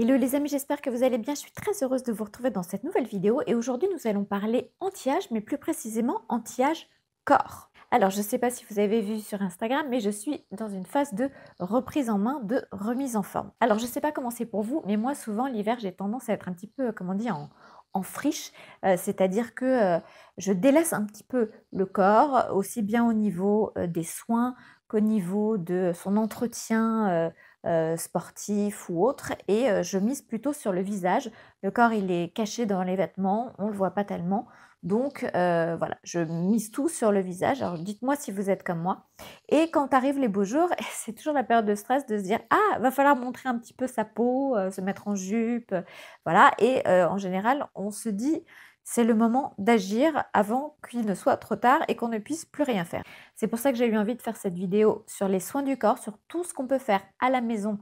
Hello les amis, j'espère que vous allez bien. Je suis très heureuse de vous retrouver dans cette nouvelle vidéo et aujourd'hui nous allons parler anti-âge, mais plus précisément anti-âge corps. Alors je ne sais pas si vous avez vu sur Instagram, mais je suis dans une phase de reprise en main, de remise en forme. Alors je ne sais pas comment c'est pour vous, mais moi souvent l'hiver j'ai tendance à être un petit peu, comment dire, en friche, c'est-à-dire que je délaisse un petit peu le corps, aussi bien au niveau des soins qu'au niveau de son entretien sportif ou autre et je mise plutôt sur le visage. Le corps, il est caché dans les vêtements, on ne le voit pas tellement. Donc voilà, je mise tout sur le visage. Alors dites-moi si vous êtes comme moi. Et quand arrivent les beaux jours, c'est toujours la période de stress de se dire: «Ah, va falloir montrer un petit peu sa peau, se mettre en jupe», voilà et en général, on se dit: «C'est le moment d'agir avant qu'il ne soit trop tard et qu'on ne puisse plus rien faire». C'est pour ça que j'ai eu envie de faire cette vidéo sur les soins du corps, sur tout ce qu'on peut faire à la maison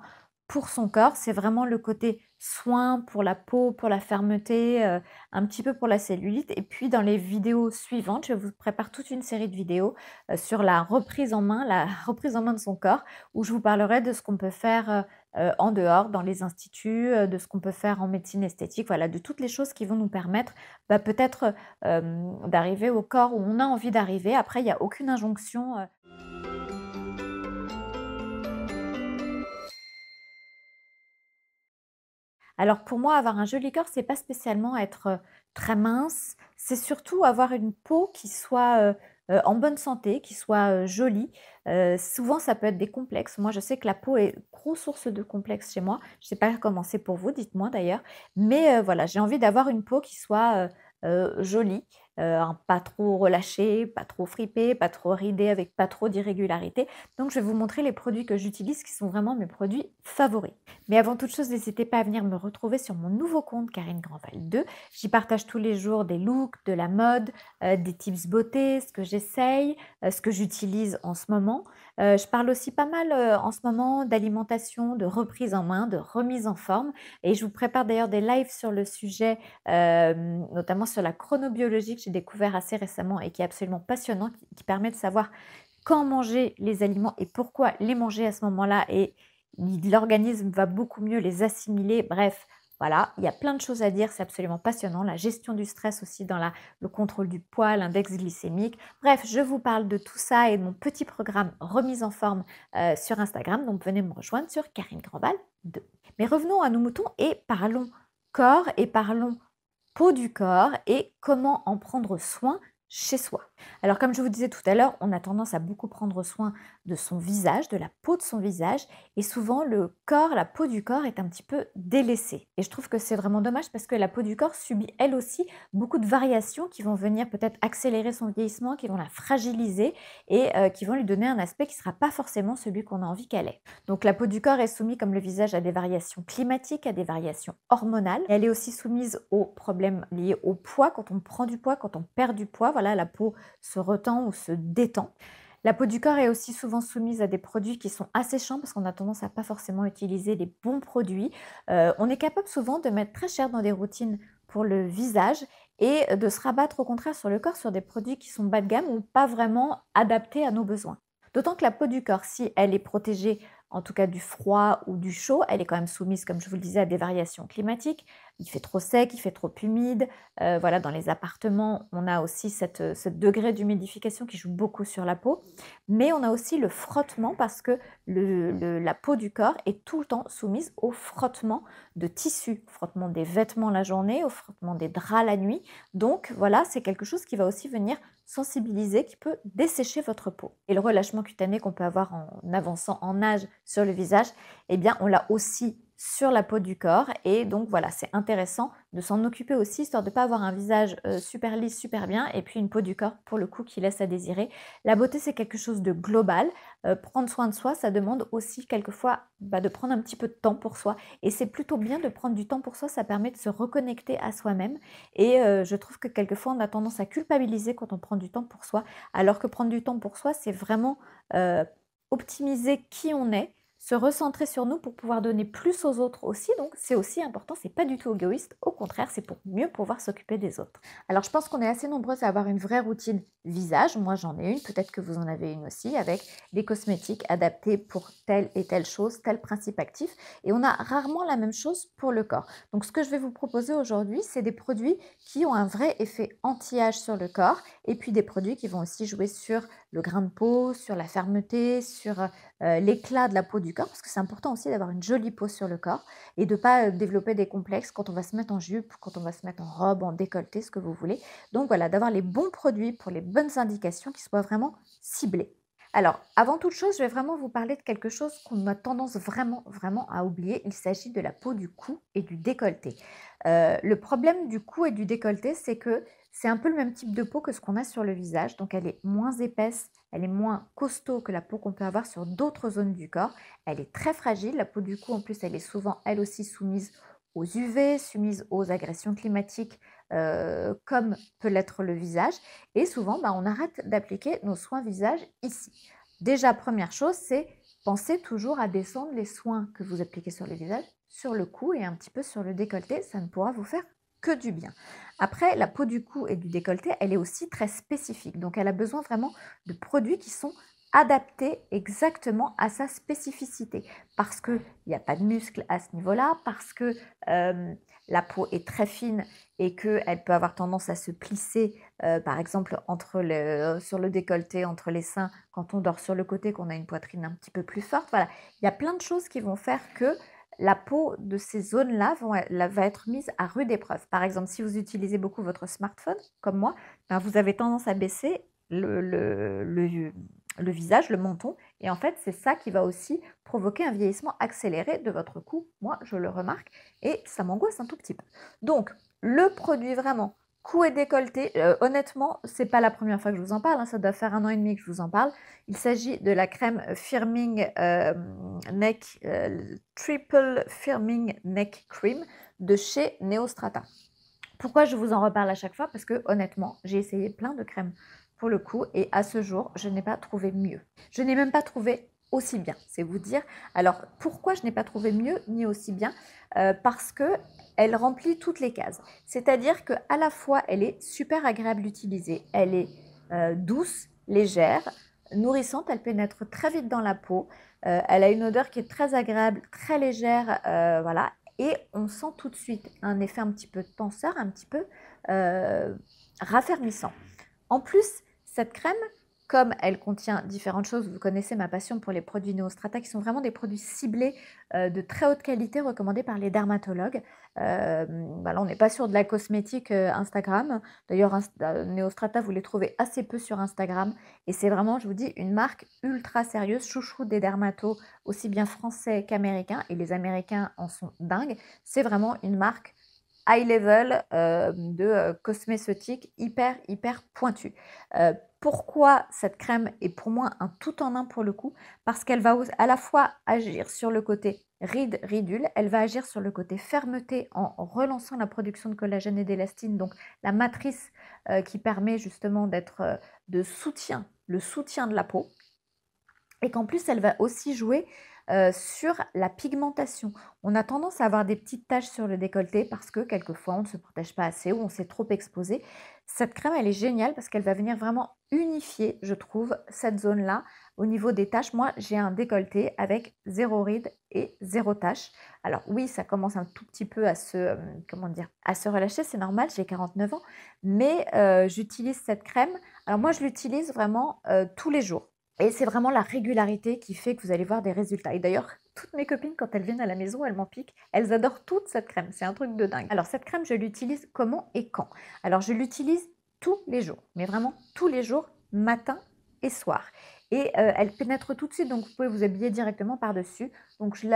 pour son corps. C'est vraiment le côté soin pour la peau, pour la fermeté, un petit peu pour la cellulite. Et puis dans les vidéos suivantes, je vous prépare toute une série de vidéos sur la reprise en main de son corps, où je vous parlerai de ce qu'on peut faire en dehors, dans les instituts, de ce qu'on peut faire en médecine esthétique, voilà, de toutes les choses qui vont nous permettre peut-être d'arriver au corps où on a envie d'arriver. Après, il n'y a aucune injonction. Alors pour moi, avoir un joli corps, c'est pas spécialement être, très mince, c'est surtout avoir une peau qui soit, en bonne santé, qui soit, jolie. Souvent ça peut être des complexes. Moi, je sais que la peau est grosse source de complexes chez moi. Je sais pas comment c'est pour vous, dites-moi d'ailleurs. Mais, voilà, j'ai envie d'avoir une peau qui soit, jolie, pas trop relâchée, pas trop fripée, pas trop ridée, avec pas trop d'irrégularité. Donc je vais vous montrer les produits que j'utilise qui sont vraiment mes produits favoris. Mais avant toute chose, n'hésitez pas à venir me retrouver sur mon nouveau compte Karine Grandval 2. J'y partage tous les jours des looks, de la mode, des tips beauté, ce que j'essaye, ce que j'utilise en ce moment. Je parle aussi pas mal en ce moment d'alimentation, de reprise en main, de remise en forme. Et je vous prépare d'ailleurs des lives sur le sujet, notamment sur la chronobiologie que j'ai découvert assez récemment et qui est absolument passionnant, qui permet de savoir quand manger les aliments et pourquoi les manger à ce moment-là. Et l'organisme va beaucoup mieux les assimiler. Bref, voilà, il y a plein de choses à dire, c'est absolument passionnant. La gestion du stress aussi dans le contrôle du poids, l'index glycémique. Bref, je vous parle de tout ça et de mon petit programme remise en forme sur Instagram. Donc venez me rejoindre sur Karine Grandval 2. Mais revenons à nos moutons et parlons corps et parlons peau du corps et comment en prendre soin chez soi. Alors comme je vous disais tout à l'heure, on a tendance à beaucoup prendre soin de son visage, de la peau de son visage, et souvent le corps, la peau du corps est un petit peu délaissée. Et je trouve que c'est vraiment dommage parce que la peau du corps subit elle aussi beaucoup de variations qui vont venir peut-être accélérer son vieillissement, qui vont la fragiliser et qui vont lui donner un aspect qui ne sera pas forcément celui qu'on a envie qu'elle ait. Donc la peau du corps est soumise comme le visage à des variations climatiques, à des variations hormonales. Elle est aussi soumise aux problèmes liés au poids, quand on prend du poids, quand on perd du poids, voilà, la peau se retend ou se détend. La peau du corps est aussi souvent soumise à des produits qui sont asséchants parce qu'on a tendance à pas forcément utiliser les bons produits. On est capable souvent de mettre très cher dans des routines pour le visage et de se rabattre au contraire sur le corps sur des produits qui sont bas de gamme ou pas vraiment adaptés à nos besoins. D'autant que la peau du corps, si elle est protégée en tout cas du froid ou du chaud, elle est quand même soumise, comme je vous le disais, à des variations climatiques. Il fait trop sec, il fait trop humide. Voilà, dans les appartements, on a aussi ce degré d'humidification qui joue beaucoup sur la peau. Mais on a aussi le frottement parce que la peau du corps est tout le temps soumise au frottement de tissus, au frottement des vêtements la journée, au frottement des draps la nuit. Donc voilà, c'est quelque chose qui va aussi venir sensibiliser, qui peut dessécher votre peau. Et le relâchement cutané qu'on peut avoir en avançant en âge sur le visage, eh bien on l'a aussi sur la peau du corps et donc voilà, c'est intéressant de s'en occuper aussi, histoire de ne pas avoir un visage super lisse, super bien et puis une peau du corps pour le coup qui laisse à désirer. La beauté, c'est quelque chose de global. Prendre soin de soi, ça demande aussi quelquefois de prendre un petit peu de temps pour soi et c'est plutôt bien de prendre du temps pour soi, ça permet de se reconnecter à soi-même et je trouve que quelquefois on a tendance à culpabiliser quand on prend du temps pour soi, alors que prendre du temps pour soi, c'est vraiment optimiser qui on est, se recentrer sur nous pour pouvoir donner plus aux autres aussi. Donc c'est aussi important, c'est pas du tout égoïste, au contraire, c'est pour mieux pouvoir s'occuper des autres. Alors je pense qu'on est assez nombreuses à avoir une vraie routine visage. Moi j'en ai une, peut-être que vous en avez une aussi, avec des cosmétiques adaptés pour telle et telle chose, tel principe actif. Et on a rarement la même chose pour le corps. Donc ce que je vais vous proposer aujourd'hui, c'est des produits qui ont un vrai effet anti-âge sur le corps et puis des produits qui vont aussi jouer sur le grain de peau, sur la fermeté, sur l'éclat de la peau du corps, parce que c'est important aussi d'avoir une jolie peau sur le corps et de ne pas développer des complexes quand on va se mettre en jupe, quand on va se mettre en robe, en décolleté, ce que vous voulez. Donc voilà, d'avoir les bons produits pour les bonnes indications qui soient vraiment ciblés. Alors, avant toute chose, je vais vraiment vous parler de quelque chose qu'on a tendance vraiment à oublier. Il s'agit de la peau du cou et du décolleté. Le problème du cou et du décolleté, c'est que c'est un peu le même type de peau que ce qu'on a sur le visage. Donc, elle est moins épaisse, elle est moins costaud que la peau qu'on peut avoir sur d'autres zones du corps. Elle est très fragile. La peau du cou, en plus, elle est souvent, elle aussi, soumise aux UV, soumise aux agressions climatiques, comme peut l'être le visage. Et souvent, on arrête d'appliquer nos soins visage ici. Déjà, première chose, c'est penser toujours à descendre les soins que vous appliquez sur le visage, sur le cou et un petit peu sur le décolleté. Ça ne pourra vous faire que du bien. Après, la peau du cou et du décolleté, elle est aussi très spécifique. Donc, elle a besoin vraiment de produits qui sont adaptés exactement à sa spécificité. Parce qu'il n'y a pas de muscles à ce niveau-là, parce que la peau est très fine et qu'elle peut avoir tendance à se plisser, par exemple, sur le décolleté, entre les seins, quand on dort sur le côté, qu'on a une poitrine un petit peu plus forte. Voilà, il y a plein de choses qui vont faire que la peau de ces zones-là va être mise à rude épreuve. Par exemple, si vous utilisez beaucoup votre smartphone, comme moi, vous avez tendance à baisser le visage, le menton. Et en fait, c'est ça qui va aussi provoquer un vieillissement accéléré de votre cou. Moi, je le remarque et ça m'angoisse un tout petit peu. Donc, le produit vraiment cou et décolleté, honnêtement, c'est pas la première fois que je vous en parle, hein, ça doit faire 1 an et demi que je vous en parle. Il s'agit de la crème Firming Neck Triple Firming Neck Cream de chez Neostrata. Pourquoi je vous en reparle à chaque fois? Parce que honnêtement, j'ai essayé plein de crèmes pour le coup et à ce jour, je n'ai pas trouvé mieux. Je n'ai même pas trouvé aussi bien, c'est vous dire. Alors pourquoi je n'ai pas trouvé mieux ni aussi bien? Parce que elle remplit toutes les cases. C'est-à-dire qu'à la fois, elle est super agréable d'utiliser, elle est douce, légère, nourrissante, elle pénètre très vite dans la peau, elle a une odeur qui est très agréable, très légère, voilà, et on sent tout de suite un effet un petit peu tenseur, un petit peu raffermissant. En plus, cette crème, comme elle contient différentes choses, vous connaissez ma passion pour les produits Neostrata, qui sont vraiment des produits ciblés de très haute qualité, recommandés par les dermatologues. Voilà, on n'est pas sur de la cosmétique Instagram. D'ailleurs, Neostrata, vous les trouvez assez peu sur Instagram. Et c'est vraiment, je vous dis, une marque ultra sérieuse, chouchou des dermatos, aussi bien français qu'américains. Et les Américains en sont dingues. C'est vraiment une marque high level de cosmétique hyper pointue. Pourquoi cette crème est pour moi un tout en un pour le coup? Parce qu'elle va à la fois agir sur le côté ride, ridule, elle va agir sur le côté fermeté en relançant la production de collagène et d'élastine, donc la matrice qui permet justement d'être de soutien, le soutien de la peau. Et qu'en plus, elle va aussi jouer sur la pigmentation. On a tendance à avoir des petites taches sur le décolleté parce que quelquefois, on ne se protège pas assez ou on s'est trop exposé. Cette crème, elle est géniale parce qu'elle va venir vraiment unifier, je trouve, cette zone-là au niveau des taches. Moi, j'ai un décolleté avec 0 ride et 0 tache. Alors oui, ça commence un tout petit peu à se relâcher, c'est normal, j'ai 49 ans, mais j'utilise cette crème. Alors moi, je l'utilise vraiment tous les jours. Et c'est vraiment la régularité qui fait que vous allez voir des résultats. Et d'ailleurs, toutes mes copines, quand elles viennent à la maison, elles m'en piquent. Elles adorent toute cette crème. C'est un truc de dingue. Alors, cette crème, je l'utilise comment et quand? Alors, je l'utilise tous les jours, mais vraiment tous les jours, matin et soir. Et elle pénètre tout de suite, donc vous pouvez vous habiller directement par-dessus. Donc, je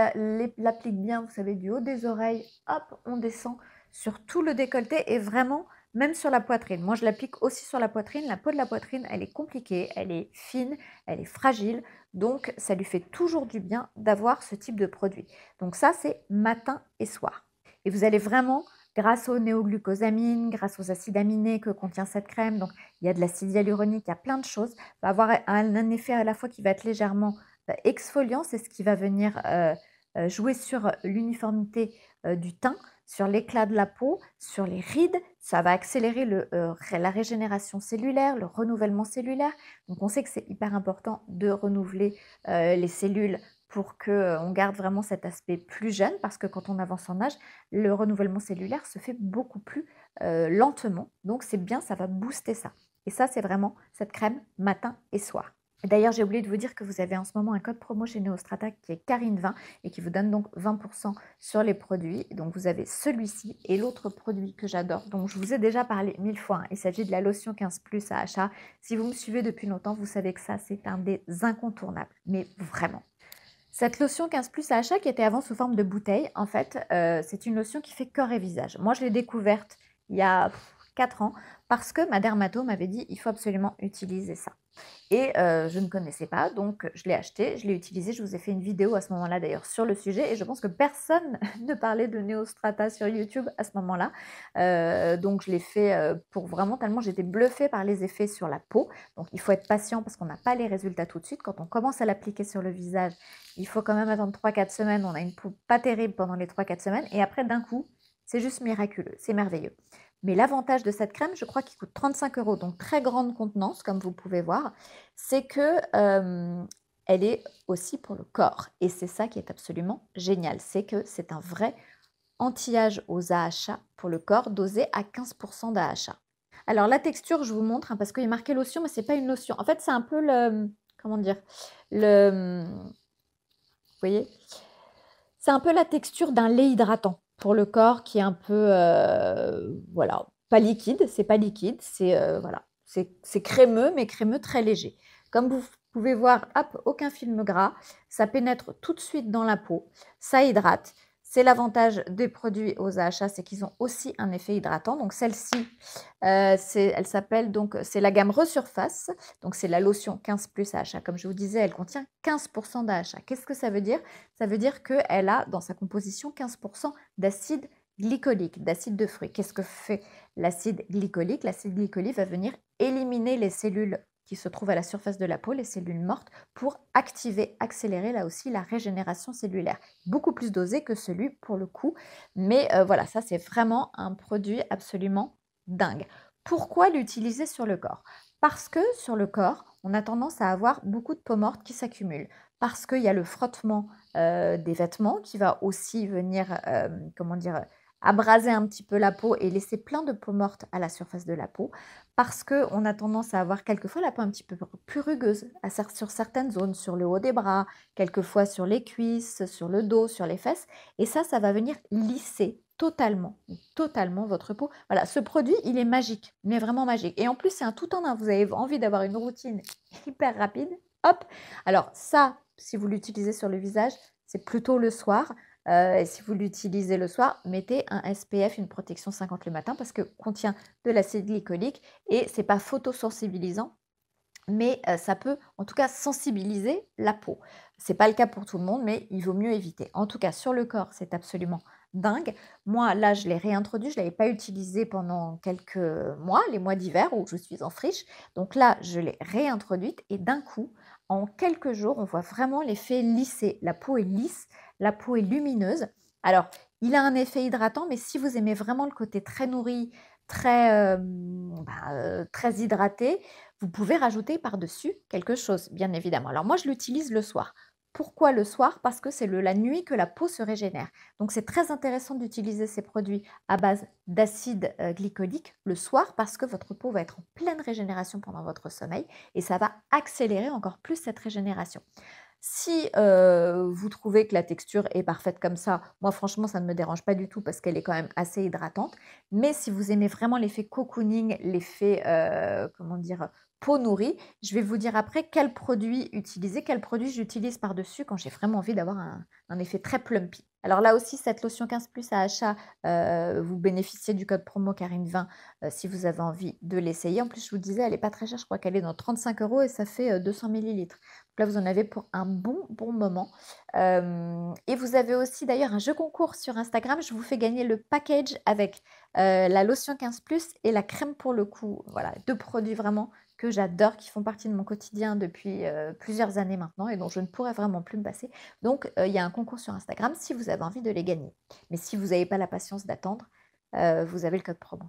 l'applique bien, vous savez, du haut des oreilles. Hop, on descend sur tout le décolleté et vraiment même sur la poitrine. Moi, je l'applique aussi sur la poitrine. La peau de la poitrine, elle est compliquée, elle est fine, elle est fragile. Donc, ça lui fait toujours du bien d'avoir ce type de produit. Donc ça, c'est matin et soir. Et vous allez vraiment, grâce aux néoglucosamines, grâce aux acides aminés que contient cette crème, donc il y a de l'acide hyaluronique, il y a plein de choses, va avoir un effet à la fois qui va être légèrement exfoliant, c'est ce qui va venir jouer sur l'uniformité du teint, sur l'éclat de la peau, sur les rides. Ça va accélérer la régénération cellulaire, le renouvellement cellulaire. Donc on sait que c'est hyper important de renouveler les cellules pour qu'on garde vraiment cet aspect plus jeune, parce que quand on avance en âge, le renouvellement cellulaire se fait beaucoup plus lentement. Donc c'est bien, ça va booster ça. Et ça, c'est vraiment cette crème matin et soir. D'ailleurs, j'ai oublié de vous dire que vous avez en ce moment un code promo chez Neostrata qui est Karine20 et qui vous donne donc 20% sur les produits. Donc vous avez celui-ci et l'autre produit que j'adore, dont je vous ai déjà parlé 1000 fois, hein. Il s'agit de la lotion 15+ à achat. Si vous me suivez depuis longtemps, vous savez que ça, c'est un des incontournables, mais vraiment. Cette lotion 15+ à achat, qui était avant sous forme de bouteille, en fait, c'est une lotion qui fait corps et visage. Moi, je l'ai découverte il y a 4 ans parce que ma dermato m'avait dit il faut absolument utiliser ça. Et je ne connaissais pas, donc je l'ai acheté, je l'ai utilisé. Je vous ai fait une vidéo à ce moment-là d'ailleurs sur le sujet, et je pense que personne ne parlait de Neostrata sur YouTube à ce moment-là. Donc je l'ai fait pour vraiment, tellement j'étais bluffée par les effets sur la peau. Donc il faut être patient parce qu'on n'a pas les résultats tout de suite. Quand on commence à l'appliquer sur le visage, il faut quand même attendre 3-4 semaines. On a une peau pas terrible pendant les 3-4 semaines, et après d'un coup, c'est juste miraculeux, c'est merveilleux. Mais l'avantage de cette crème, je crois qu'il coûte 35 €, donc très grande contenance, comme vous pouvez voir, c'est que elle est aussi pour le corps. Et c'est ça qui est absolument génial, c'est que c'est un vrai anti-âge aux AHA pour le corps, dosé à 15% d'AHA. Alors la texture, je vous montre, hein, parce qu'il est marqué lotion, mais c'est pas une lotion. En fait, c'est un peu comment dire, vous voyez, c'est un peu la texture d'un lait hydratant pour le corps, qui est un peu, voilà, pas liquide, c'est pas liquide, c'est voilà, c'est crémeux, mais crémeux très léger. Comme vous pouvez voir, hop, aucun film gras, ça pénètre tout de suite dans la peau, ça hydrate. C'est l'avantage des produits aux AHA, c'est qu'ils ont aussi un effet hydratant. Donc celle-ci, elle s'appelle donc, c'est la gamme Resurface. Donc c'est la lotion 15+ AHA. Comme je vous disais, elle contient 15% d'AHA. Qu'est-ce que ça veut dire? Ça veut dire qu'elle a dans sa composition 15% d'acide glycolique, d'acide de fruits. Qu'est-ce que fait l'acide glycolique? L'acide glycolique va venir éliminer les cellules qui se trouvent à la surface de la peau, les cellules mortes, pour activer, accélérer là aussi la régénération cellulaire. Beaucoup plus dosé que celui pour le coup. Mais voilà, ça c'est vraiment un produit absolument dingue. Pourquoi l'utiliser sur le corps? Parce que sur le corps, on a tendance à avoir beaucoup de peau morte qui s'accumulent. Parce qu'il y a le frottement des vêtements qui va aussi venir, comment dire, abraser un petit peu la peau et laisser plein de peau morte à la surface de la peau. Parce qu'on a tendance à avoir quelquefois la peau un petit peu plus rugueuse sur certaines zones, sur le haut des bras, quelquefois sur les cuisses, sur le dos, sur les fesses. Et ça va venir lisser totalement, totalement votre peau. Voilà, ce produit, il est magique, mais vraiment magique. Et en plus, c'est un tout en un. Vous avez envie d'avoir une routine hyper rapide. Hop. Alors ça, si vous l'utilisez sur le visage, c'est plutôt le soir. Et si vous l'utilisez le soir, mettez un SPF, une protection 50 le matin, parce que contient de l'acide glycolique et c'est pas photosensibilisant, mais ça peut en tout cas sensibiliser la peau. C'est pas le cas pour tout le monde, mais il vaut mieux éviter. En tout cas, sur le corps, c'est absolument dingue. Moi, là, je l'ai réintroduit, je ne l'avais pas utilisé pendant quelques mois, les mois d'hiver où je suis en friche. Donc là, je l'ai réintroduite et d'un coup, en quelques jours, on voit vraiment l'effet lissé. La peau est lisse, la peau est lumineuse. Alors, il a un effet hydratant, mais si vous aimez vraiment le côté très nourri, très hydraté, vous pouvez rajouter par-dessus quelque chose, bien évidemment. Alors moi, je l'utilise le soir. Pourquoi le soir? Parce que c'est la nuit que la peau se régénère. Donc c'est très intéressant d'utiliser ces produits à base d'acide glycolique le soir, parce que votre peau va être en pleine régénération pendant votre sommeil et ça va accélérer encore plus cette régénération. Si vous trouvez que la texture est parfaite comme ça, moi franchement ça ne me dérange pas du tout parce qu'elle est quand même assez hydratante. Mais si vous aimez vraiment l'effet cocooning, l'effet, comment dire? Peau nourrie, je vais vous dire après quel produit utiliser, quel produit j'utilise par-dessus quand j'ai vraiment envie d'avoir un effet très plumpy. Alors là aussi, cette lotion 15+ à achat, vous bénéficiez du code promo Karine20 si vous avez envie de l'essayer. En plus, je vous disais, elle est pas très chère, je crois qu'elle est dans 35 € et ça fait 200 millilitres. Donc là, vous en avez pour un bon moment. Et vous avez aussi d'ailleurs un jeu concours sur Instagram. Je vous fais gagner le package avec la lotion 15+ et la crème pour le cou. Voilà, 2 produits vraiment que j'adore, qui font partie de mon quotidien depuis plusieurs années maintenant et dont je ne pourrais vraiment plus me passer. Donc, il y a un concours sur Instagram si vous avez envie de les gagner. Mais si vous n'avez pas la patience d'attendre, vous avez le code promo.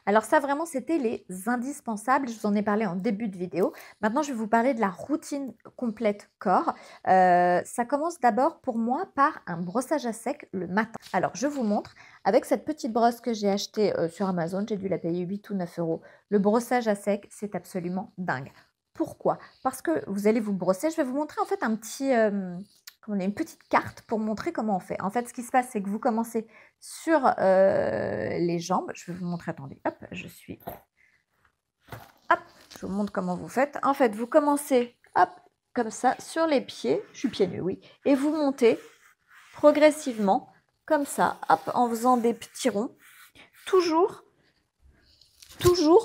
Alors ça, vraiment, c'était les indispensables. Je vous en ai parlé en début de vidéo. Maintenant, je vais vous parler de la routine complète corps. Ça commence d'abord pour moi par un brossage à sec le matin. Alors, je vous montre. Avec cette petite brosse que j'ai achetée sur Amazon, j'ai dû la payer 8 ou 9 euros. Le brossage à sec, c'est absolument dingue. Pourquoi? Parce que vous allez vous brosser. Je vais vous montrer en fait un petit... comment on a une petite carte pour montrer comment on fait. En fait, ce qui se passe, c'est que vous commencez sur les jambes. Je vais vous montrer, attendez, hop, hop, je vous montre comment vous faites. En fait, vous commencez, hop, comme ça, sur les pieds, je suis pieds nus, oui, et vous montez progressivement, comme ça, hop, en faisant des petits ronds, toujours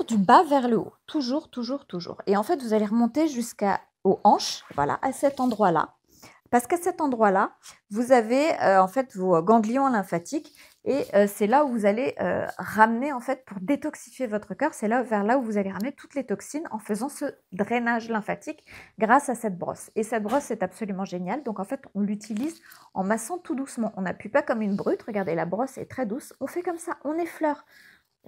du bas vers le haut, toujours. Et en fait, vous allez remonter jusqu'aux hanches, voilà, à cet endroit-là. Parce qu'à cet endroit-là, vous avez en fait vos ganglions lymphatiques et c'est là où vous allez ramener en fait pour détoxifier votre cœur. C'est là vers là où vous allez ramener toutes les toxines en faisant ce drainage lymphatique grâce à cette brosse. Et cette brosse est absolument géniale. Donc en fait, on l'utilise en massant tout doucement. On n'appuie pas comme une brute. Regardez, la brosse est très douce. On fait comme ça, on effleure.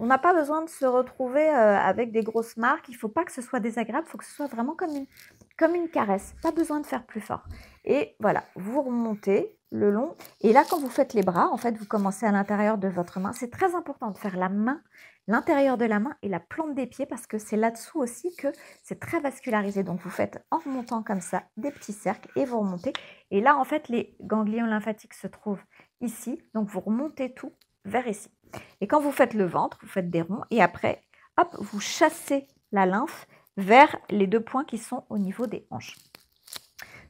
On n'a pas besoin de se retrouver avec des grosses marques. Il ne faut pas que ce soit désagréable. Il faut que ce soit vraiment comme une caresse. Pas besoin de faire plus fort. Et voilà, vous remontez le long. Et là, quand vous faites les bras, en fait, vous commencez à l'intérieur de votre main. C'est très important de faire la main, l'intérieur de la main et la plante des pieds parce que c'est là-dessous aussi que c'est très vascularisé. Donc, vous faites en remontant comme ça des petits cercles et vous remontez. Et là, en fait, les ganglions lymphatiques se trouvent ici. Donc, vous remontez tout vers ici. Et quand vous faites le ventre, vous faites des ronds et après, hop, vous chassez la lymphe vers les deux points qui sont au niveau des hanches.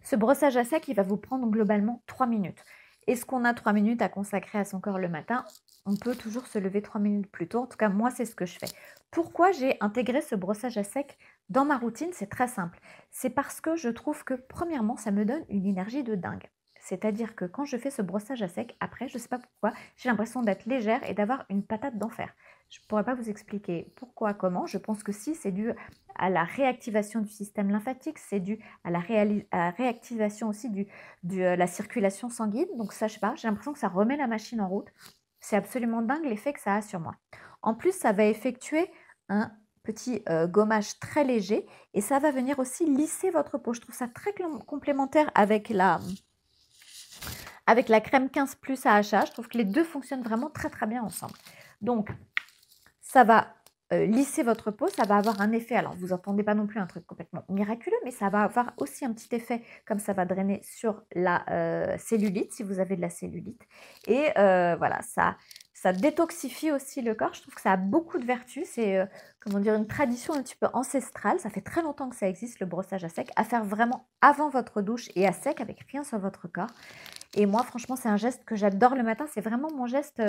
Ce brossage à sec, il va vous prendre globalement 3 minutes. Est-ce qu'on a 3 minutes à consacrer à son corps le matin? On peut toujours se lever 3 minutes plus tôt. En tout cas, moi, c'est ce que je fais. Pourquoi j'ai intégré ce brossage à sec dans ma routine? C'est très simple. C'est parce que je trouve que, premièrement, ça me donne une énergie de dingue. C'est-à-dire que quand je fais ce brossage à sec, après, je ne sais pas pourquoi, j'ai l'impression d'être légère et d'avoir une patate d'enfer. Je ne pourrais pas vous expliquer pourquoi, comment. Je pense que si, c'est dû à la réactivation du système lymphatique, c'est dû à la réactivation aussi de la circulation sanguine. Donc ça, je sais pas, j'ai l'impression que ça remet la machine en route. C'est absolument dingue l'effet que ça a sur moi. En plus, ça va effectuer un petit gommage très léger et ça va venir aussi lisser votre peau. Je trouve ça très complémentaire avec la crème 15 plus AHA. Je trouve que les deux fonctionnent vraiment très bien ensemble. Donc, ça va lisser votre peau, ça va avoir un effet, alors vous n'entendez pas non plus un truc complètement miraculeux, mais ça va avoir aussi un petit effet, comme ça va drainer sur la cellulite, si vous avez de la cellulite. Et voilà, ça détoxifie aussi le corps. Je trouve que ça a beaucoup de vertus. C'est comment dire, une tradition un petit peu ancestrale. Ça fait très longtemps que ça existe, le brossage à sec, à faire vraiment avant votre douche et à sec, avec rien sur votre corps. Et moi, franchement, c'est un geste que j'adore le matin. C'est vraiment mon geste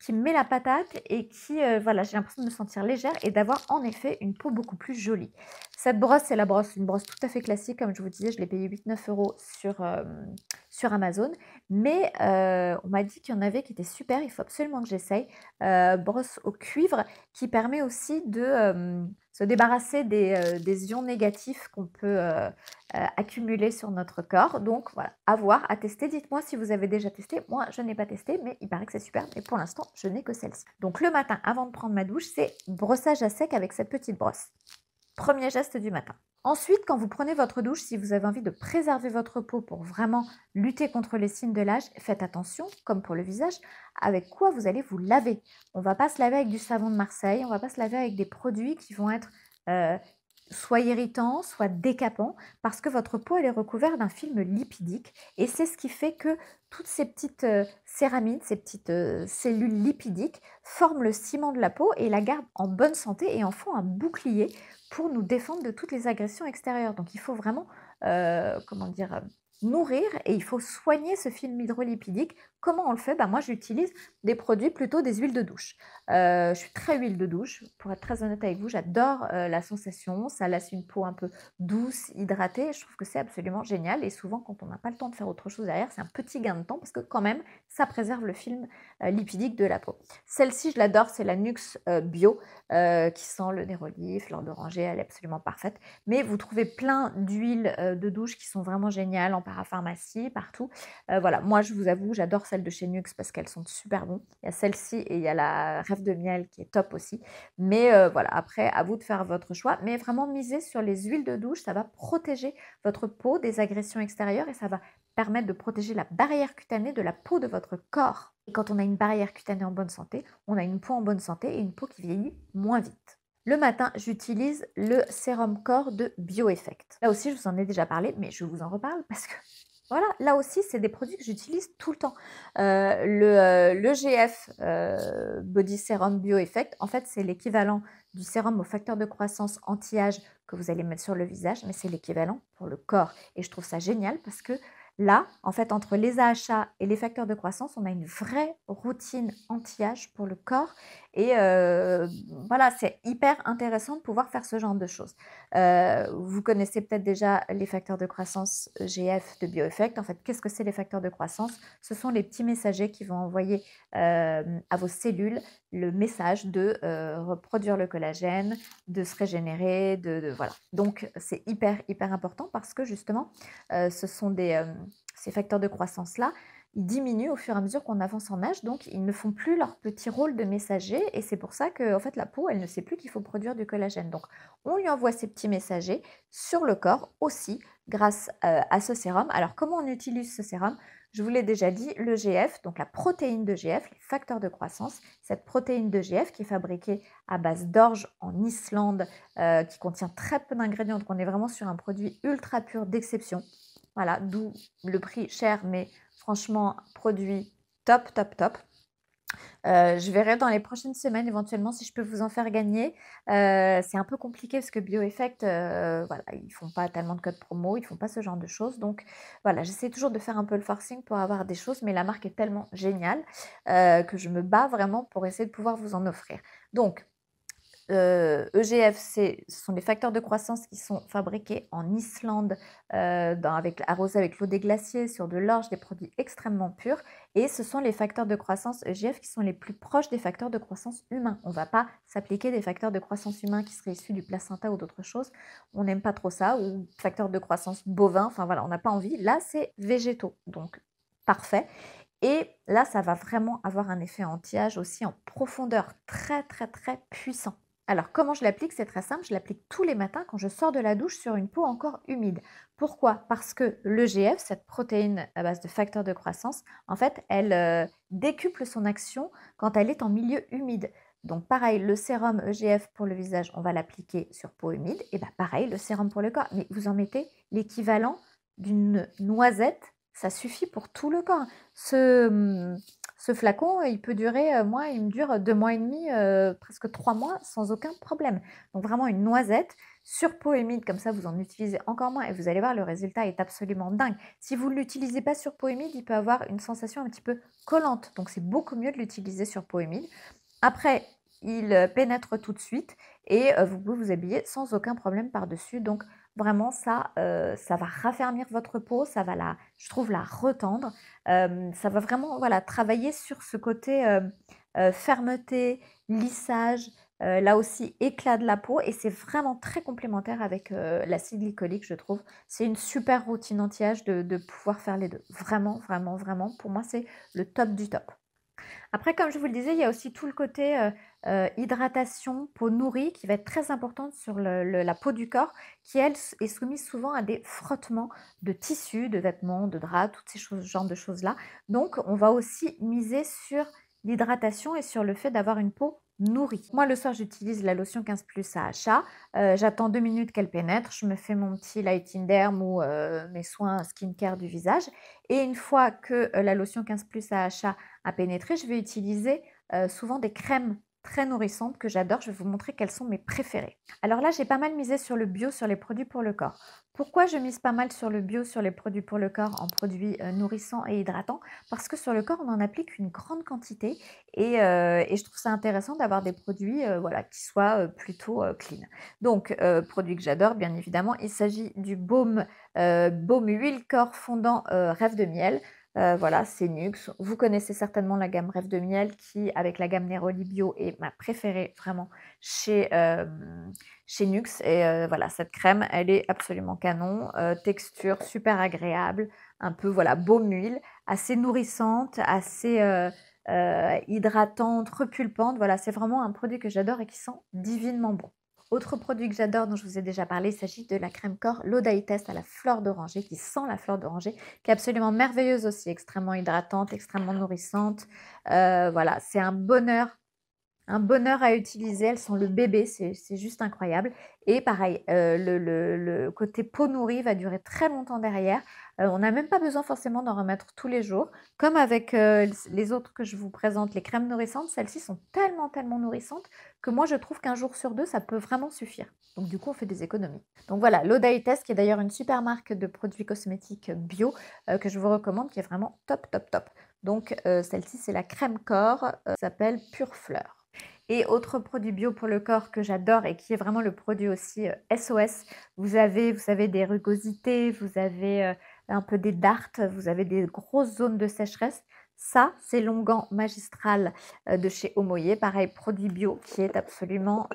qui me met la patate et qui, voilà, j'ai l'impression de me sentir légère et d'avoir en effet une peau beaucoup plus jolie. Cette brosse, c'est une brosse tout à fait classique. Comme je vous disais, je l'ai payée 8-9 euros sur Amazon. Mais on m'a dit qu'il y en avait qui étaient super. Il faut absolument que j'essaye. Brosse au cuivre qui permet aussi de se débarrasser des ions négatifs qu'on peut accumuler sur notre corps. Donc voilà, à voir, à tester. Dites-moi si vous avez déjà testé. Moi, je n'ai pas testé, mais il paraît que c'est super. Mais pour l'instant, je n'ai que celle-ci. Donc le matin, avant de prendre ma douche, c'est brossage à sec avec cette petite brosse. Premier geste du matin. Ensuite, quand vous prenez votre douche, si vous avez envie de préserver votre peau pour vraiment lutter contre les signes de l'âge, faites attention, comme pour le visage, avec quoi vous allez vous laver. On ne va pas se laver avec du savon de Marseille, on ne va pas se laver avec des produits qui vont être soit irritants, soit décapants, parce que votre peau elle est recouverte d'un film lipidique et c'est ce qui fait que toutes ces petites céramides, ces petites cellules lipidiques forment le ciment de la peau et la gardent en bonne santé et en font un bouclier pour nous défendre de toutes les agressions extérieures. Donc il faut vraiment, comment dire, nourrir et il faut soigner ce film hydrolipidique. Comment on le fait? Bah, moi, j'utilise des produits, plutôt des huiles de douche. Je suis très huile de douche, pour être très honnête avec vous, j'adore, la sensation, ça laisse une peau un peu douce, hydratée, je trouve que c'est absolument génial et souvent quand on n'a pas le temps de faire autre chose derrière, c'est un petit gain de temps parce que quand même, ça préserve le film, lipidique de la peau. Celle-ci, je l'adore, c'est la Nuxe, Bio, qui sent le néroli, fleur d'oranger, elle est absolument parfaite. Mais vous trouvez plein d'huiles, de douche qui sont vraiment géniales en parapharmacie, partout. Voilà, moi je vous avoue, j'adore celles de chez Nuxe parce qu'elles sont super bon. Il y a celle-ci et il y a la Rêve de miel qui est top aussi. Mais voilà, après à vous de faire votre choix. Mais vraiment miser sur les huiles de douche, ça va protéger votre peau des agressions extérieures et ça va permettre de protéger la barrière cutanée de la peau de votre corps. Et quand on a une barrière cutanée en bonne santé, on a une peau en bonne santé et une peau qui vieillit moins vite. Le matin, j'utilise le sérum corps de BioEffect. Là aussi, je vous en ai déjà parlé, mais je vous en reparle parce que voilà, là aussi, c'est des produits que j'utilise tout le temps. Le GF Body Serum BioEffect, en fait, c'est l'équivalent du sérum au facteur de croissance anti-âge que vous allez mettre sur le visage, mais c'est l'équivalent pour le corps. Et je trouve ça génial parce que là, en fait, entre les AHA et les facteurs de croissance, on a une vraie routine anti-âge pour le corps. Et voilà, c'est hyper intéressant de pouvoir faire ce genre de choses. Vous connaissez peut-être déjà les facteurs de croissance GF de BioEffect. En fait, qu'est-ce que c'est les facteurs de croissance? Ce sont les petits messagers qui vont envoyer à vos cellules le message de reproduire le collagène, de se régénérer, voilà. Donc, c'est hyper, hyper important parce que justement, ce sont ces facteurs de croissance-là, ils diminuent au fur et à mesure qu'on avance en âge, donc ils ne font plus leur petit rôle de messager et c'est pour ça que en fait, la peau, elle ne sait plus qu'il faut produire du collagène. Donc, on lui envoie ces petits messagers sur le corps aussi grâce à ce sérum. Alors, comment on utilise ce sérum? Je vous l'ai déjà dit, le GF, donc la protéine de GF, les facteurs de croissance, cette protéine de GF qui est fabriquée à base d'orge en Islande, qui contient très peu d'ingrédients, donc on est vraiment sur un produit ultra pur d'exception. Voilà, d'où le prix cher, mais franchement, produit top, top, top. Je verrai dans les prochaines semaines éventuellement si je peux vous en faire gagner. C'est un peu compliqué parce que BioEffect, voilà, ils font pas tellement de codes promo, ils font pas ce genre de choses. Donc voilà, j'essaie toujours de faire un peu le forcing pour avoir des choses, mais la marque est tellement géniale que je me bats vraiment pour essayer de pouvoir vous en offrir. Donc, EGF, ce sont des facteurs de croissance qui sont fabriqués en Islande, arrosés avec l'eau des glaciers, sur de l'orge, des produits extrêmement purs. Et ce sont les facteurs de croissance EGF qui sont les plus proches des facteurs de croissance humains. On ne va pas s'appliquer des facteurs de croissance humains qui seraient issus du placenta ou d'autres choses. On n'aime pas trop ça. Ou facteurs de croissance bovins. Enfin voilà, on n'a pas envie. Là, c'est végétaux. Donc, parfait. Et là, ça va vraiment avoir un effet anti-âge aussi en profondeur très, très, très puissant. Alors, comment je l'applique? C'est très simple, je l'applique tous les matins quand je sors de la douche sur une peau encore humide. Pourquoi? Parce que l'EGF, cette protéine à base de facteurs de croissance, en fait, elle décuple son action quand elle est en milieu humide. Donc, pareil, le sérum EGF pour le visage, on va l'appliquer sur peau humide. Et bien, pareil, le sérum pour le corps. Mais vous en mettez l'équivalent d'une noisette, ça suffit pour tout le corps. Ce flacon, il peut durer, moi, il me dure 2 mois et demi, presque 3 mois sans aucun problème. Donc vraiment une noisette sur peau humide, comme ça vous en utilisez encore moins et vous allez voir, le résultat est absolument dingue. Si vous ne l'utilisez pas sur peau humide, il peut avoir une sensation un petit peu collante, donc c'est beaucoup mieux de l'utiliser sur peau humide. Après, il pénètre tout de suite et vous pouvez vous habiller sans aucun problème par-dessus. Donc vraiment ça va raffermir votre peau, ça va je trouve la retendre. Ça va vraiment voilà, travailler sur ce côté fermeté, lissage, là aussi éclat de la peau et c'est vraiment très complémentaire avec l'acide glycolique, je trouve. C'est une super routine anti-âge de pouvoir faire les deux. Vraiment, vraiment, vraiment, pour moi, c'est le top du top. Après, comme je vous le disais, il y a aussi tout le côté hydratation, peau nourrie, qui va être très importante sur la peau du corps, qui, elle, est soumise souvent à des frottements de tissus, de vêtements, de draps, toutes ces choses, ce genre de choses-là. Donc, on va aussi miser sur l'hydratation et sur le fait d'avoir une peau nourrie. Moi, le soir, j'utilise la lotion 15 plus AHA. J'attends 2 minutes qu'elle pénètre. Je me fais mon petit lighting derm ou mes soins skincare du visage. Et une fois que la lotion 15 plus AHA à pénétrer, je vais utiliser souvent des crèmes très nourrissantes que j'adore. Je vais vous montrer quelles sont mes préférées. Alors là, j'ai pas mal misé sur le bio, sur les produits pour le corps. Pourquoi je mise pas mal sur le bio, sur les produits pour le corps en produits nourrissants et hydratants? Parce que sur le corps, on en applique une grande quantité et je trouve ça intéressant d'avoir des produits voilà, qui soient plutôt clean. Donc, produit que j'adore, bien évidemment, il s'agit du baume huile corps fondant Rêve de miel. Voilà, c'est Nuxe. Vous connaissez certainement la gamme Rêve de miel qui, avec la gamme Neroli Bio, est ma préférée vraiment chez, chez Nuxe. Et voilà, cette crème, elle est absolument canon. Texture super agréable, un peu voilà, baume huile, assez nourrissante, assez hydratante, repulpante. Voilà, c'est vraiment un produit que j'adore et qui sent divinement bon. Autre produit que j'adore, dont je vous ai déjà parlé, il s'agit de la crème corps L'Odaï Test à la fleur d'oranger, qui sent la fleur d'oranger, qui est absolument merveilleuse aussi, extrêmement hydratante, extrêmement nourrissante. Voilà, c'est un bonheur à utiliser, elles sont le bébé, c'est juste incroyable. Et pareil, le côté peau nourrie va durer très longtemps derrière. On n'a même pas besoin forcément d'en remettre tous les jours. Comme avec les autres que je vous présente, les crèmes nourrissantes, celles-ci sont tellement, tellement nourrissantes que moi je trouve qu'un jour sur deux, ça peut vraiment suffire. Donc du coup, on fait des économies. Donc voilà, l'Odaï Test, qui est d'ailleurs une super marque de produits cosmétiques bio que je vous recommande, qui est vraiment top, top, top. Donc celle-ci, c'est la crème corps, s'appelle Pure Fleur. Et autre produit bio pour le corps que j'adore et qui est vraiment le produit aussi SOS, vous savez, des rugosités, vous avez un peu des dartes, vous avez des grosses zones de sécheresse. Ça, c'est l'onguent magistral de chez Omoyer, pareil, produit bio qui est absolument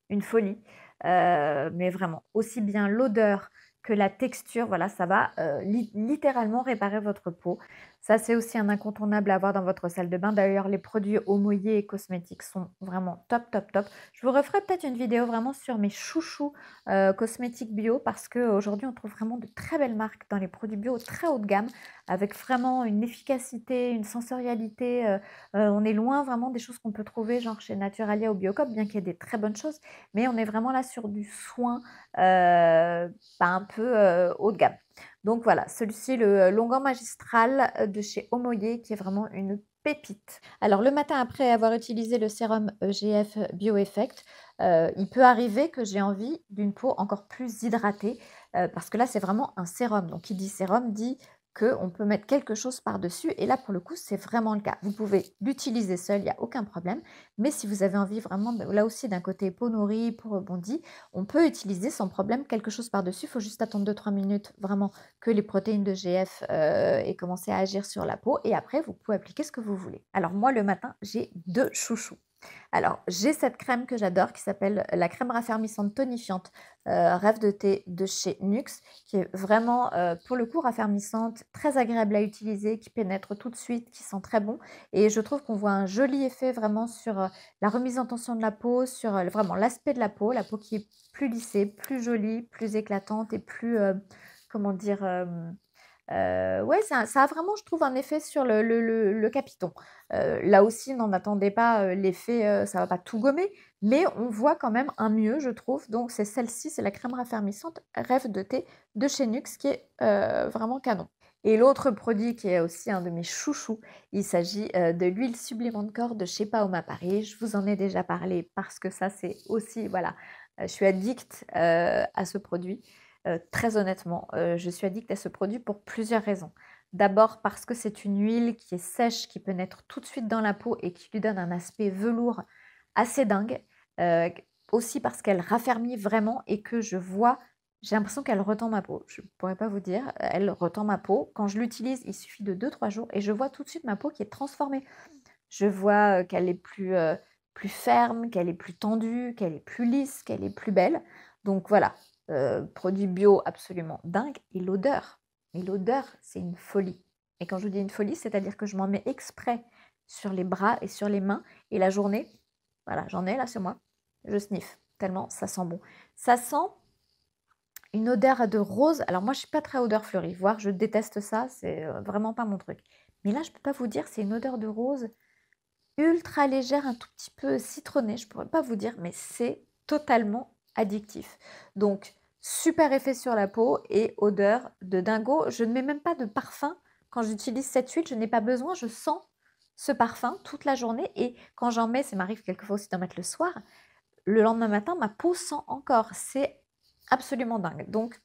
une folie. Mais vraiment, aussi bien l'odeur que la texture, voilà, ça va littéralement réparer votre peau. Ça, c'est aussi un incontournable à avoir dans votre salle de bain. D'ailleurs, les produits Omoyer et cosmétiques sont vraiment top, top, top. Je vous referai peut-être une vidéo vraiment sur mes chouchous cosmétiques bio parce qu'aujourd'hui, on trouve vraiment de très belles marques dans les produits bio très haut de gamme avec vraiment une efficacité, une sensorialité. On est loin vraiment des choses qu'on peut trouver genre chez Naturalia ou Biocop, bien qu'il y ait des très bonnes choses, mais on est vraiment là sur du soin un peu haut de gamme. Donc voilà, celui-ci, le Longuant Magistral de chez Omoyer, qui est vraiment une pépite. Alors le matin, après avoir utilisé le sérum EGF Bioeffect, il peut arriver que j'ai envie d'une peau encore plus hydratée, parce que là, c'est vraiment un sérum. Donc qui dit sérum dit qu'on peut mettre quelque chose par-dessus. Et là, pour le coup, c'est vraiment le cas. Vous pouvez l'utiliser seul, il n'y a aucun problème. Mais si vous avez envie vraiment, là aussi, d'un côté peau nourrie, peau rebondie, on peut utiliser sans problème quelque chose par-dessus. Il faut juste attendre 2-3 minutes vraiment que les protéines de GF aient commencé à agir sur la peau. Et après, vous pouvez appliquer ce que vous voulez. Alors moi, le matin, j'ai 2 chouchous. Alors, j'ai cette crème que j'adore qui s'appelle la crème raffermissante tonifiante Rêve de thé de chez Nuxe, qui est vraiment, pour le coup, raffermissante, très agréable à utiliser, qui pénètre tout de suite, qui sent très bon. Et je trouve qu'on voit un joli effet vraiment sur la remise en tension de la peau, sur vraiment l'aspect de la peau qui est plus lissée, plus jolie, plus éclatante et plus, comment dire, ouais, ça a vraiment, je trouve, un effet sur le capiton. Là aussi, n'en attendez pas l'effet, ça va pas tout gommer, mais on voit quand même un mieux, je trouve. Donc c'est celle-ci, c'est la crème raffermissante Rêve de thé de chez Nuxe qui est vraiment canon. Et l'autre produit qui est aussi un de mes chouchous, il s'agit de l'huile supplément de corps de chez Paoma Paris. Je vous en ai déjà parlé parce que ça, c'est aussi, voilà, je suis addict à ce produit. Très honnêtement, je suis addict à ce produit pour plusieurs raisons. D'abord parce que c'est une huile qui est sèche, qui peut naître tout de suite dans la peau et qui lui donne un aspect velours assez dingue. Heu, Aussi parce qu'elle raffermit vraiment et que j'ai l'impression qu'elle retend ma peau. Je ne pourrais pas vous dire, elle retend ma peau. Quand je l'utilise, il suffit de 2-3 jours et je vois tout de suite ma peau qui est transformée. Je vois, qu'elle est plus ferme, qu'elle est plus tendue, qu'elle est plus lisse, qu'elle est plus belle. Donc voilà, produit bio absolument dingue et l'odeur, c'est une folie. Et quand je vous dis une folie, c'est-à-dire que je m'en mets exprès sur les bras et sur les mains et la journée, voilà, j'en ai là sur moi, je sniffe tellement ça sent bon. Ça sent une odeur de rose. Alors moi, je suis pas très odeur fleurie, voire je déteste ça, c'est, vraiment pas mon truc. Mais là, je peux pas vous dire, c'est une odeur de rose ultra légère, un tout petit peu citronnée, je pourrais pas vous dire, mais c'est totalement addictif. Donc, super effet sur la peau et odeur de dingo. Je ne mets même pas de parfum. Quand j'utilise cette huile, je n'ai pas besoin, je sens ce parfum toute la journée et quand j'en mets, ça m'arrive quelquefois aussi d'en mettre le soir, le lendemain matin, ma peau sent encore. C'est absolument dingue. Donc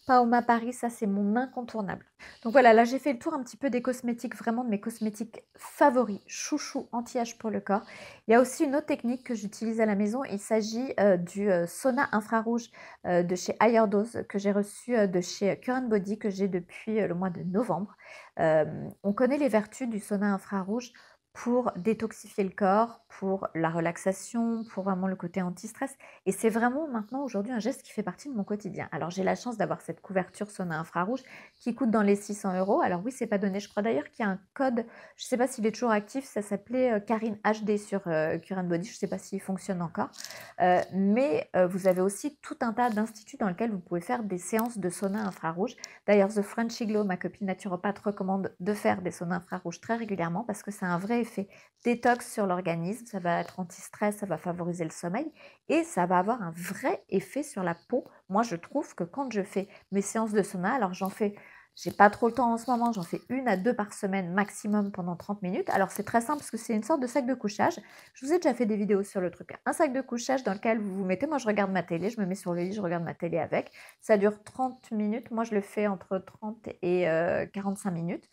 Paoma Paris, ça c'est mon incontournable. Donc voilà, là j'ai fait le tour un petit peu des cosmétiques, vraiment de mes cosmétiques favoris, chouchou, anti-âge pour le corps. Il y a aussi une autre technique que j'utilise à la maison, il s'agit du sauna infrarouge de chez Higher Dose que j'ai reçu de chez Current Body que j'ai depuis le mois de novembre. On connaît les vertus du sauna infrarouge pour détoxifier le corps, pour la relaxation, pour vraiment le côté anti-stress. Et c'est vraiment maintenant aujourd'hui un geste qui fait partie de mon quotidien. Alors j'ai la chance d'avoir cette couverture sauna infrarouge qui coûte dans les 600 euros. Alors oui, c'est pas donné. Je crois d'ailleurs qu'il y a un code, je ne sais pas s'il est toujours actif, ça s'appelait Karine HD sur Current Body, je ne sais pas s'il fonctionne encore. Mais vous avez aussi tout un tas d'instituts dans lesquels vous pouvez faire des séances de sauna infrarouge. D'ailleurs, The Frenchy Glow, ma copine naturopathe, recommande de faire des saunas infrarouges très régulièrement parce que c'est un vrai effet détox sur l'organisme. Ça va être anti-stress, ça va favoriser le sommeil et ça va avoir un vrai effet sur la peau. Moi, je trouve que quand je fais mes séances de sauna, alors j'en fais, j'ai pas trop le temps en ce moment, j'en fais 1 à 2 par semaine maximum pendant 30 minutes. Alors c'est très simple parce que c'est une sorte de sac de couchage. Je vous ai déjà fait des vidéos sur le truc. Un sac de couchage dans lequel vous vous mettez, moi je regarde ma télé, je me mets sur le lit, je regarde ma télé avec. Ça dure 30 minutes, moi je le fais entre 30 et 45 minutes.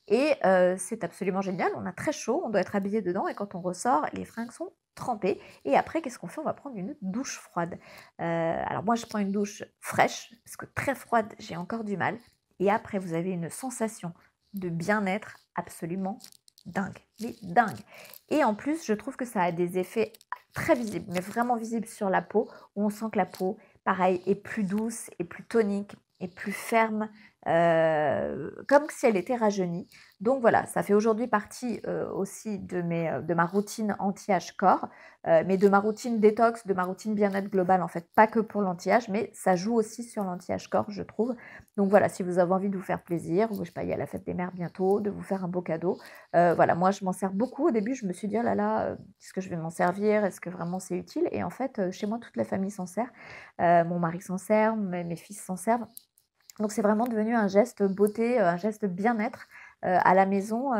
Et c'est absolument génial, on a très chaud, on doit être habillé dedans et quand on ressort, les fringues sont trempées. Et après, qu'est-ce qu'on fait? On va prendre une douche froide. Alors moi, je prends une douche fraîche, parce que très froide, j'ai encore du mal. Et après, vous avez une sensation de bien-être absolument dingue, mais dingue. Et en plus, je trouve que ça a des effets très visibles, mais vraiment visibles sur la peau, où on sent que la peau, pareil, est plus douce, est plus tonique, est plus ferme, comme si elle était rajeunie. Donc voilà, ça fait aujourd'hui partie aussi de ma routine anti-âge corps, mais de ma routine détox, de ma routine bien-être globale en fait, pas que pour l'anti-âge, mais ça joue aussi sur l'anti-âge corps, je trouve. Donc voilà, si vous avez envie de vous faire plaisir, ou je sais pas, il y a la fête des mères bientôt, de vous faire un beau cadeau. Voilà, moi je m'en sers beaucoup. Au début, je me suis dit, oh là là, est-ce que je vais m'en servir? Est-ce que vraiment c'est utile? Et en fait, chez moi, toute la famille s'en sert. Mon mari s'en sert, mes fils s'en servent. Donc c'est vraiment devenu un geste beauté, un geste bien-être à la maison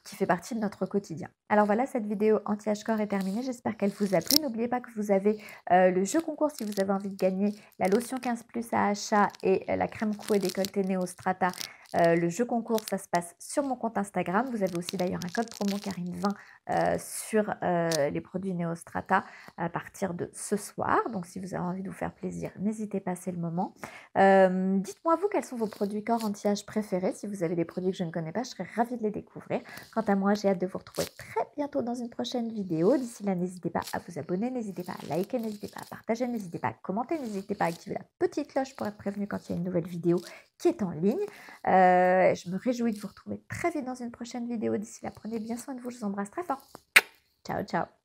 qui fait partie de notre quotidien. Alors voilà, cette vidéo anti-âge corps est terminée. J'espère qu'elle vous a plu. N'oubliez pas que vous avez le jeu concours si vous avez envie de gagner la lotion 15+ à achat et la crème cou et décolleté Neostrata. Le jeu concours, ça se passe sur mon compte Instagram. Vous avez aussi d'ailleurs un code promo Karine20 sur les produits Neostrata à partir de ce soir. Donc si vous avez envie de vous faire plaisir, n'hésitez pas, c'est le moment. Dites-moi vous quels sont vos produits corps anti-âge préférés. Si vous avez des produits que je ne connais pas, je serais ravie de les découvrir. Quant à moi, j'ai hâte de vous retrouver très bientôt dans une prochaine vidéo. D'ici là, n'hésitez pas à vous abonner, n'hésitez pas à liker, n'hésitez pas à partager, n'hésitez pas à commenter, n'hésitez pas à activer la petite cloche pour être prévenu quand il y a une nouvelle vidéo qui est en ligne. Je me réjouis de vous retrouver très vite dans une prochaine vidéo. D'ici là, prenez bien soin de vous. Je vous embrasse très fort. Ciao, ciao.